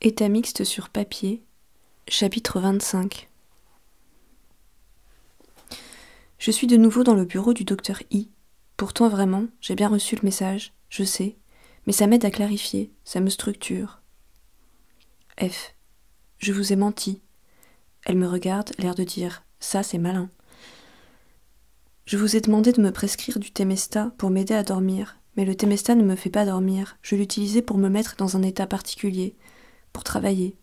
État mixte sur papier, chapitre 25. Je suis de nouveau dans le bureau du docteur I. Pourtant vraiment, j'ai bien reçu le message, je sais, mais ça m'aide à clarifier, ça me structure. F. Je vous ai menti. Elle me regarde, l'air de dire « ça c'est malin ». Je vous ai demandé de me prescrire du Temesta pour m'aider à dormir, mais le Temesta ne me fait pas dormir, je l'utilisais pour me mettre dans un état particulier, pour travailler.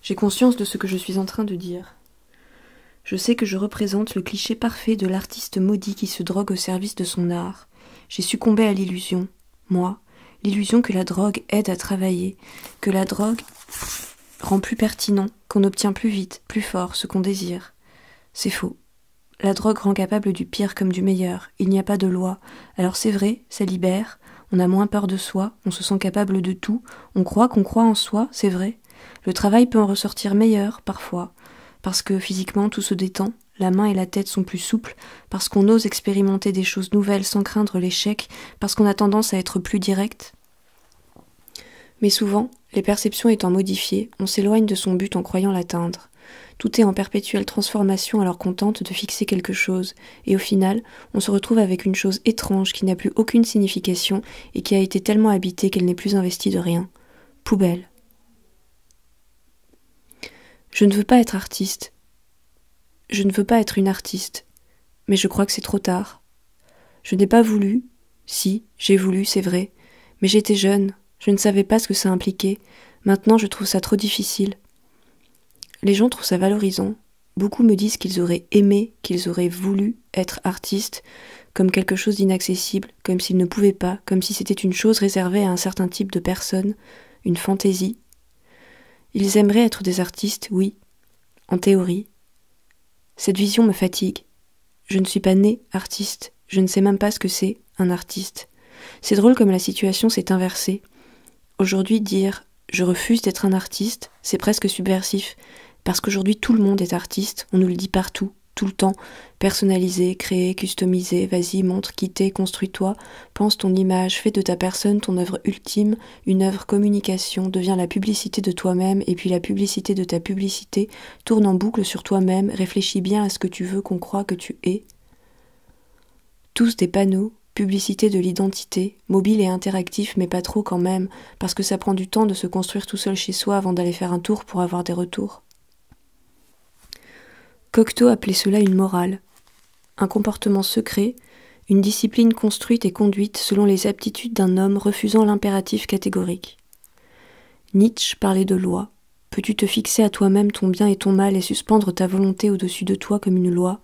J'ai conscience de ce que je suis en train de dire. Je sais que je représente le cliché parfait de l'artiste maudit qui se drogue au service de son art. J'ai succombé à l'illusion, moi, l'illusion que la drogue aide à travailler, que la drogue rend plus pertinent, qu'on obtient plus vite, plus fort ce qu'on désire. C'est faux. La drogue rend capable du pire comme du meilleur, il n'y a pas de loi. Alors c'est vrai, ça libère, on a moins peur de soi, on se sent capable de tout, on croit qu'on croit en soi, c'est vrai. Le travail peut en ressortir meilleur, parfois, parce que physiquement tout se détend, la main et la tête sont plus souples, parce qu'on ose expérimenter des choses nouvelles sans craindre l'échec, parce qu'on a tendance à être plus direct. Mais souvent, les perceptions étant modifiées, on s'éloigne de son but en croyant l'atteindre. Tout est en perpétuelle transformation alors qu'on tente de fixer quelque chose, et au final, on se retrouve avec une chose étrange qui n'a plus aucune signification et qui a été tellement habitée qu'elle n'est plus investie de rien. Poubelle. Je ne veux pas être artiste. Je ne veux pas être une artiste. Mais je crois que c'est trop tard. Je n'ai pas voulu. Si, j'ai voulu, c'est vrai. Mais j'étais jeune. Je ne savais pas ce que ça impliquait. Maintenant, je trouve ça trop difficile. Les gens trouvent ça valorisant. Beaucoup me disent qu'ils auraient aimé, qu'ils auraient voulu être artistes, comme quelque chose d'inaccessible, comme s'ils ne pouvaient pas, comme si c'était une chose réservée à un certain type de personnes, une fantaisie. Ils aimeraient être des artistes, oui, en théorie. Cette vision me fatigue. Je ne suis pas née artiste, je ne sais même pas ce que c'est, un artiste. C'est drôle comme la situation s'est inversée. Aujourd'hui, dire « je refuse d'être un artiste », c'est presque subversif, parce qu'aujourd'hui tout le monde est artiste, on nous le dit partout, tout le temps, personnalisé, créé, customisé, vas-y, montre, quitter, construis-toi, pense ton image, fais de ta personne ton œuvre ultime, une œuvre communication, deviens la publicité de toi-même, et puis la publicité de ta publicité, tourne en boucle sur toi-même, réfléchis bien à ce que tu veux qu'on croie que tu es. Tous des panneaux, publicité de l'identité, mobile et interactif, mais pas trop quand même, parce que ça prend du temps de se construire tout seul chez soi avant d'aller faire un tour pour avoir des retours. Cocteau appelait cela une morale, un comportement secret, une discipline construite et conduite selon les aptitudes d'un homme refusant l'impératif catégorique. Nietzsche parlait de loi. Peux-tu te fixer à toi-même ton bien et ton mal et suspendre ta volonté au-dessus de toi comme une loi ?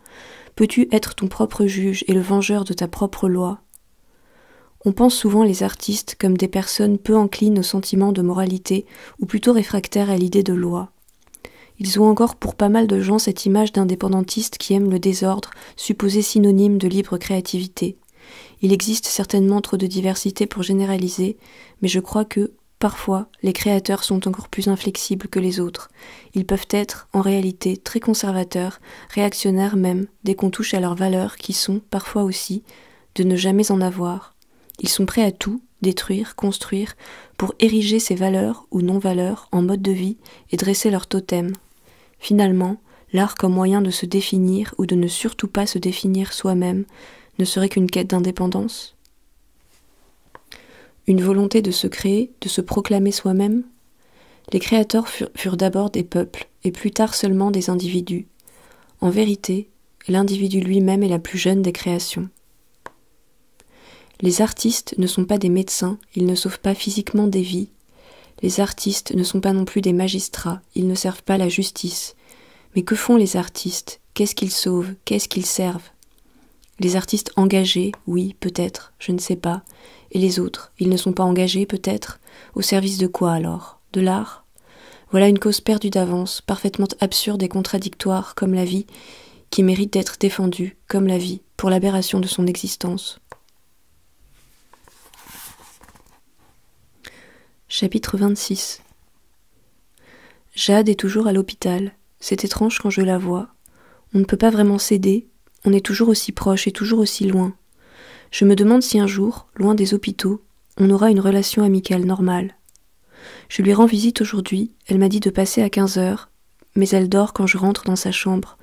Peux-tu être ton propre juge et le vengeur de ta propre loi ? On pense souvent les artistes comme des personnes peu enclines au sentiment de moralité ou plutôt réfractaires à l'idée de loi. Ils ont encore pour pas mal de gens cette image d'indépendantistes qui aiment le désordre, supposé synonyme de libre créativité. Il existe certainement trop de diversité pour généraliser, mais je crois que, parfois, les créateurs sont encore plus inflexibles que les autres. Ils peuvent être, en réalité, très conservateurs, réactionnaires même, dès qu'on touche à leurs valeurs qui sont, parfois aussi, de ne jamais en avoir. Ils sont prêts à tout, détruire, construire, pour ériger ces valeurs ou non-valeurs en mode de vie et dresser leur totem. Finalement, l'art comme moyen de se définir ou de ne surtout pas se définir soi-même ne serait qu'une quête d'indépendance ? Une volonté de se créer, de se proclamer soi-même ? Les créateurs furent d'abord des peuples, et plus tard seulement des individus. En vérité, l'individu lui-même est la plus jeune des créations. Les artistes ne sont pas des médecins, ils ne sauvent pas physiquement des vies. Les artistes ne sont pas non plus des magistrats, ils ne servent pas la justice. Mais que font les artistes ? Qu'est-ce qu'ils sauvent ? Qu'est-ce qu'ils servent ? Les artistes engagés, oui, peut-être, je ne sais pas. Et les autres, ils ne sont pas engagés, peut-être ? Au service de quoi alors ? De l'art ? Voilà une cause perdue d'avance, parfaitement absurde et contradictoire, comme la vie, qui mérite d'être défendue, comme la vie, pour l'aberration de son existence. Chapitre 26. Jade est toujours à l'hôpital. C'est étrange quand je la vois. On ne peut pas vraiment s'aider. On est toujours aussi proche et toujours aussi loin. Je me demande si un jour, loin des hôpitaux, on aura une relation amicale normale. Je lui rends visite aujourd'hui, elle m'a dit de passer à 15h, mais elle dort quand je rentre dans sa chambre.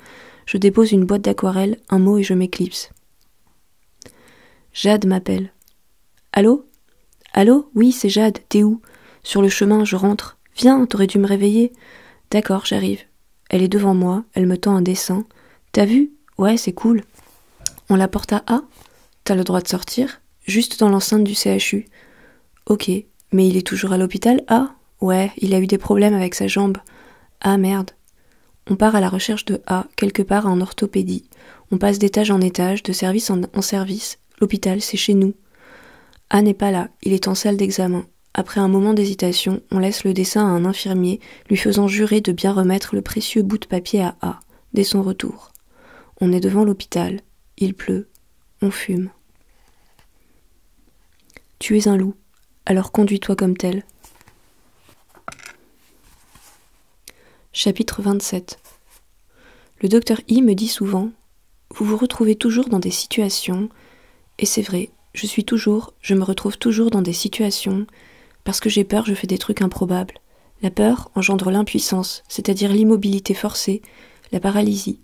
Je dépose une boîte d'aquarelle, un mot et je m'éclipse. Jade m'appelle. Allô ? Allô ? Oui, c'est Jade, t'es où ? Sur le chemin, je rentre. Viens, t'aurais dû me réveiller. D'accord, j'arrive. Elle est devant moi, elle me tend un dessin. T'as vu ? Ouais, c'est cool. On la porte à A ? T'as le droit de sortir ? Juste dans l'enceinte du CHU. Ok, mais il est toujours à l'hôpital, A ? Ouais, il a eu des problèmes avec sa jambe. Ah merde. On part à la recherche de A, quelque part en orthopédie. On passe d'étage en étage, de service en service. L'hôpital, c'est chez nous. A n'est pas là, il est en salle d'examen. Après un moment d'hésitation, on laisse le dessin à un infirmier, lui faisant jurer de bien remettre le précieux bout de papier à A, dès son retour. On est devant l'hôpital. Il pleut. On fume. Tu es un loup, alors conduis-toi comme tel. Chapitre 27. Le docteur I me dit souvent « Vous vous retrouvez toujours dans des situations, et c'est vrai, je me retrouve toujours dans des situations, parce que j'ai peur, je fais des trucs improbables. La peur engendre l'impuissance, c'est-à-dire l'immobilité forcée, la paralysie.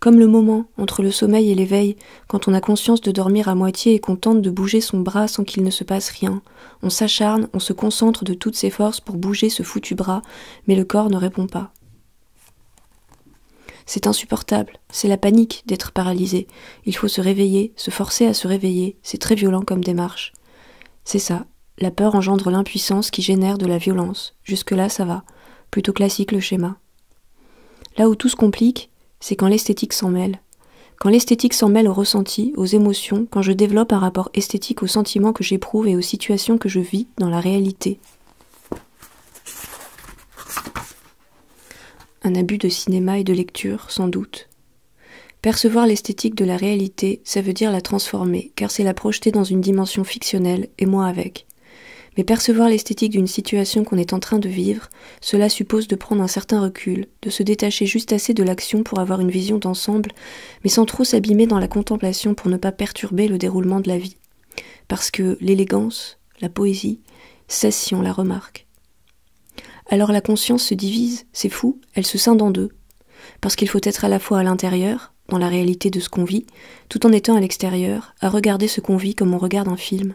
Comme le moment entre le sommeil et l'éveil, quand on a conscience de dormir à moitié et qu'on tente de bouger son bras sans qu'il ne se passe rien. On s'acharne, on se concentre de toutes ses forces pour bouger ce foutu bras, mais le corps ne répond pas. C'est insupportable, c'est la panique d'être paralysé. Il faut se réveiller, se forcer à se réveiller, c'est très violent comme démarche. C'est ça, la peur engendre l'impuissance qui génère de la violence. Jusque-là, ça va, plutôt classique le schéma. Là où tout se complique, c'est quand l'esthétique s'en mêle. Quand l'esthétique s'en mêle au ressenti, aux émotions, quand je développe un rapport esthétique aux sentiments que j'éprouve et aux situations que je vis dans la réalité. Un abus de cinéma et de lecture, sans doute. Percevoir l'esthétique de la réalité, ça veut dire la transformer, car c'est la projeter dans une dimension fictionnelle, et moi avec. Mais percevoir l'esthétique d'une situation qu'on est en train de vivre, cela suppose de prendre un certain recul, de se détacher juste assez de l'action pour avoir une vision d'ensemble, mais sans trop s'abîmer dans la contemplation pour ne pas perturber le déroulement de la vie. Parce que l'élégance, la poésie, cesse si on la remarque. Alors la conscience se divise, c'est fou, elle se scinde en deux. Parce qu'il faut être à la fois à l'intérieur, dans la réalité de ce qu'on vit, tout en étant à l'extérieur, à regarder ce qu'on vit comme on regarde un film.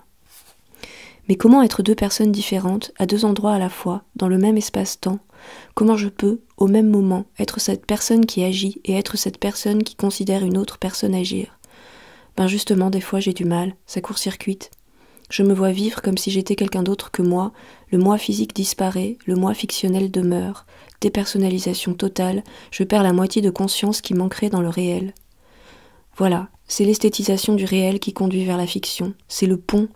Mais comment être deux personnes différentes, à deux endroits à la fois, dans le même espace-temps ? Comment je peux, au même moment, être cette personne qui agit et être cette personne qui considère une autre personne agir ? Ben justement, des fois j'ai du mal, ça court-circuite. Je me vois vivre comme si j'étais quelqu'un d'autre que moi, le moi physique disparaît, le moi fictionnel demeure, dépersonnalisation totale, je perds la moitié de conscience qui manquerait dans le réel. Voilà, c'est l'esthétisation du réel qui conduit vers la fiction, c'est le pont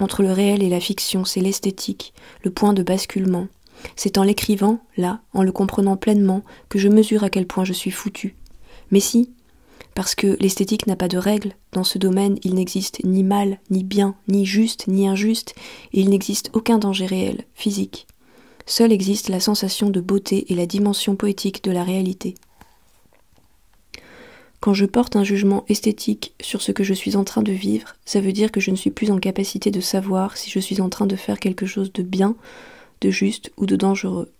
entre le réel et la fiction, c'est l'esthétique, le point de basculement. C'est en l'écrivant, là, en le comprenant pleinement, que je mesure à quel point je suis foutu. Mais si, parce que l'esthétique n'a pas de règles, dans ce domaine il n'existe ni mal, ni bien, ni juste, ni injuste, et il n'existe aucun danger réel, physique. Seule existe la sensation de beauté et la dimension poétique de la réalité. Quand je porte un jugement esthétique sur ce que je suis en train de vivre, ça veut dire que je ne suis plus en capacité de savoir si je suis en train de faire quelque chose de bien, de juste ou de dangereux.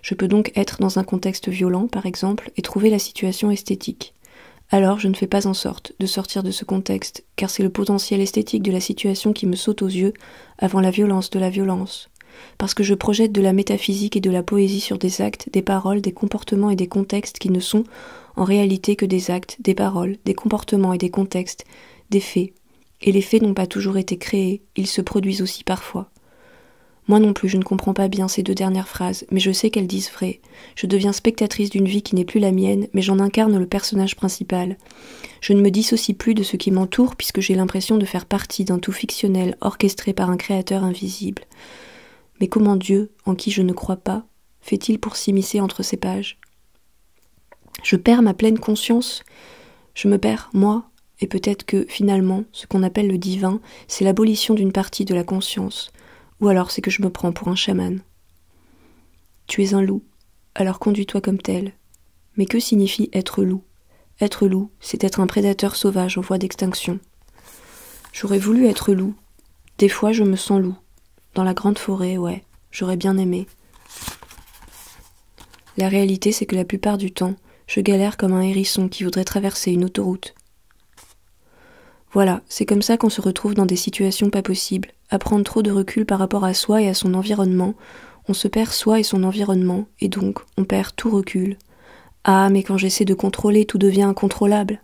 Je peux donc être dans un contexte violent, par exemple, et trouver la situation esthétique. Alors je ne fais pas en sorte de sortir de ce contexte, car c'est le potentiel esthétique de la situation qui me saute aux yeux avant la violence de la violence. Parce que je projette de la métaphysique et de la poésie sur des actes, des paroles, des comportements et des contextes qui ne sont en réalité que des actes, des paroles, des comportements et des contextes, des faits. Et les faits n'ont pas toujours été créés, ils se produisent aussi parfois. Moi non plus, je ne comprends pas bien ces deux dernières phrases, mais je sais qu'elles disent vrai. Je deviens spectatrice d'une vie qui n'est plus la mienne, mais j'en incarne le personnage principal. Je ne me dissocie plus de ce qui m'entoure puisque j'ai l'impression de faire partie d'un tout fictionnel orchestré par un créateur invisible. Mais comment Dieu, en qui je ne crois pas, fait-il pour s'immiscer entre ces pages ? Je perds ma pleine conscience, je me perds, moi, et peut-être que, finalement, ce qu'on appelle le divin, c'est l'abolition d'une partie de la conscience, ou alors c'est que je me prends pour un chaman. Tu es un loup, alors conduis-toi comme tel. Mais que signifie être loup ? Être loup, c'est être un prédateur sauvage en voie d'extinction. J'aurais voulu être loup. Des fois, je me sens loup. Dans la grande forêt, ouais. j'aurais bien aimé. La réalité, c'est que la plupart du temps, je galère comme un hérisson qui voudrait traverser une autoroute. Voilà, c'est comme ça qu'on se retrouve dans des situations pas possibles. À prendre trop de recul par rapport à soi et à son environnement, on se perd soi et son environnement, et donc on perd tout recul. Ah, mais quand j'essaie de contrôler, tout devient incontrôlable.